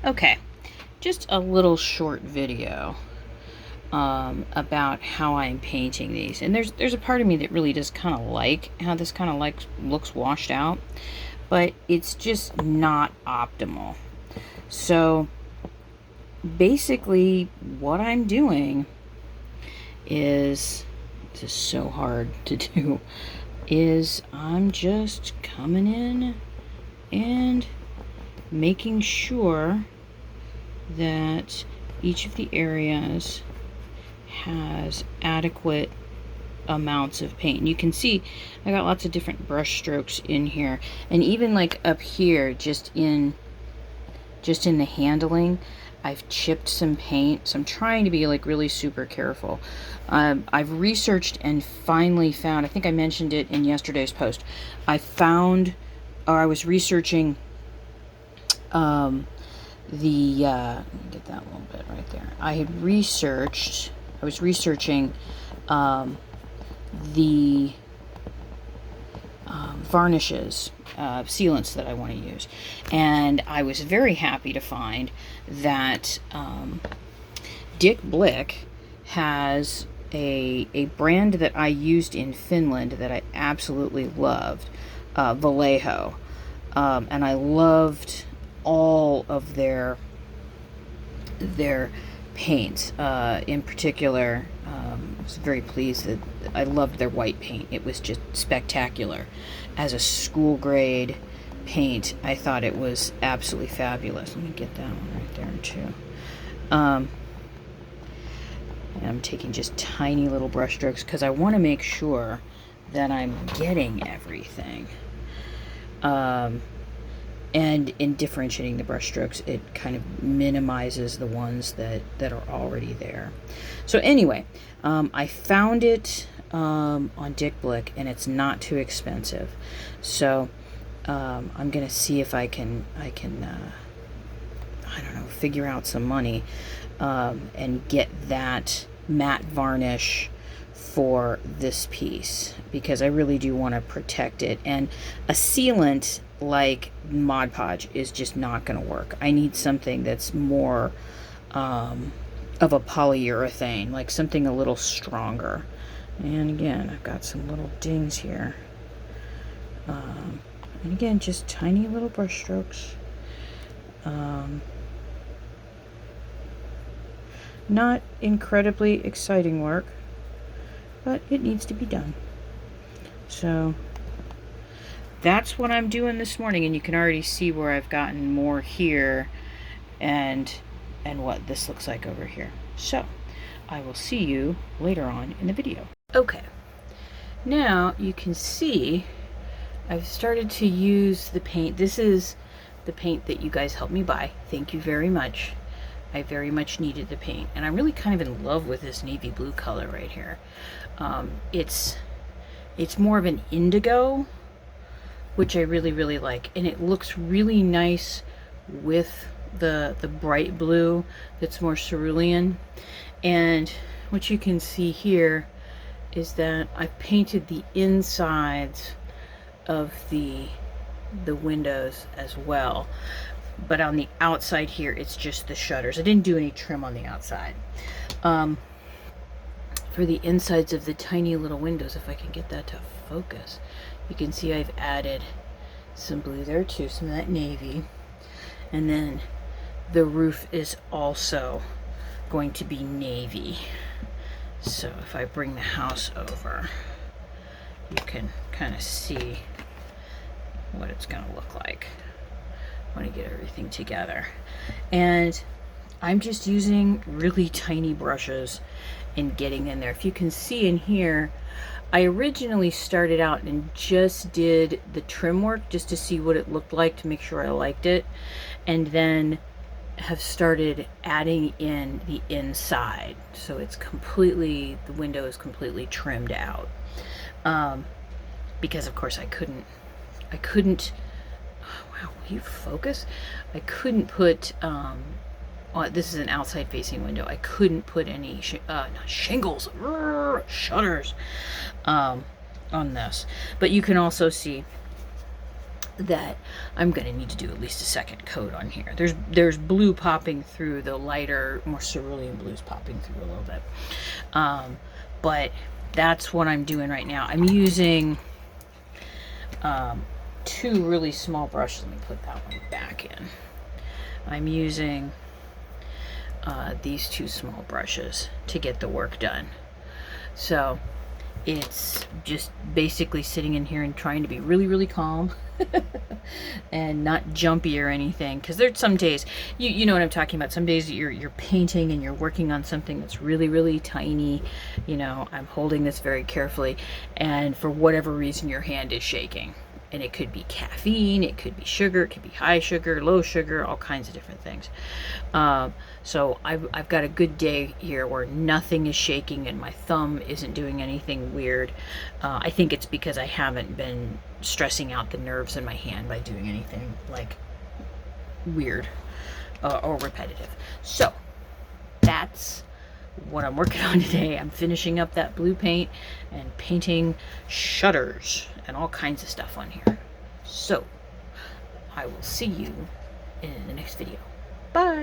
Okay, just a little short video about how I'm painting these. And there's a part of me that really does kind of like how this kind of like looks washed out, but it's just not optimal. So basically what I'm doing is, this is so hard to do, is I'm just coming in and making sure that each of the areas has adequate amounts of paint. And you can see I got lots of different brush strokes in here, and even like up here, just in the handling, I've chipped some paint. So I'm trying to be like really super careful. I've researched and finally found, I think I mentioned it in yesterday's post, I found, or I was researching let me get that little bit right there. I was researching the varnishes, sealants that I want to use. And I was very happy to find that Dick Blick has a brand that I used in Finland that I absolutely loved, Vallejo. And I loved all of their paints. In particular, I was very pleased that I loved their white paint. It was just spectacular. As a school grade paint, I thought it was absolutely fabulous. Let me get that one right there too. And I'm taking just tiny little brush strokes because I want to make sure that I'm getting everything. And in differentiating the brush strokes, it kind of minimizes the ones that are already there. So anyway, I found it on Dick Blick, and it's not too expensive. So I'm gonna see if I can I don't know, figure out some money and get that matte varnish for this piece, because I really do want to protect it. And a sealant like Mod Podge is just not going to work. I need something that's more of a polyurethane, like something a little stronger. And again, I've got some little dings here. And again, just tiny little brush strokes. Not incredibly exciting work, but it needs to be done. So that's what I'm doing this morning, and you can already see where I've gotten more here and what this looks like over here. So I will see you later on in the video. Okay, now you can see I've started to use the paint. This is the paint that you guys helped me buy. Thank you very much. I very much needed the paint, and I'm really kind of in love with this navy blue color right here. It's more of an indigo, which I really like, and it looks really nice with the bright blue that's more cerulean. And what you can see here is that I've painted the insides of the windows as well, but on the outside here it's just the shutters. I didn't do any trim on the outside. For the insides of the tiny little windows, if I can get that to focus, you can see I've added some blue there too, some of that navy. And then the roof is also going to be navy. So if I bring the house over, you can kind of see what it's going to look like when I get everything together. And I'm just using really tiny brushes and getting in there. If you can see in here, I originally started out and just did the trim work just to see what it looked like, to make sure I liked it, and then have started adding in the inside. So it's completely, the window is completely trimmed out. Because of course I couldn't, wow, will you focus? I couldn't put, this is an outside facing window. I couldn't put any shingles, shutters on this. But you can also see that I'm going to need to do at least a second coat on here. There's blue popping through, the lighter, more cerulean blues popping through a little bit. But that's what I'm doing right now. I'm using two really small brushes. Let me put that one back in. I'm using these two small brushes to get the work done. So it's just basically sitting in here and trying to be really, really calm and not jumpy or anything. Because there's some days, you know what I'm talking about. Some days you're painting and you're working on something that's really, really tiny. You know, I'm holding this very carefully, and for whatever reason, your hand is shaking. And it could be caffeine, it could be sugar, it could be high sugar, low sugar, all kinds of different things. So I've got a good day here where nothing is shaking and my thumb isn't doing anything weird. I think it's because I haven't been stressing out the nerves in my hand by doing anything like weird or repetitive. So that's what I'm working on today. I'm finishing up that blue paint and painting shutters and all kinds of stuff on here. So I will see you in the next video. Bye.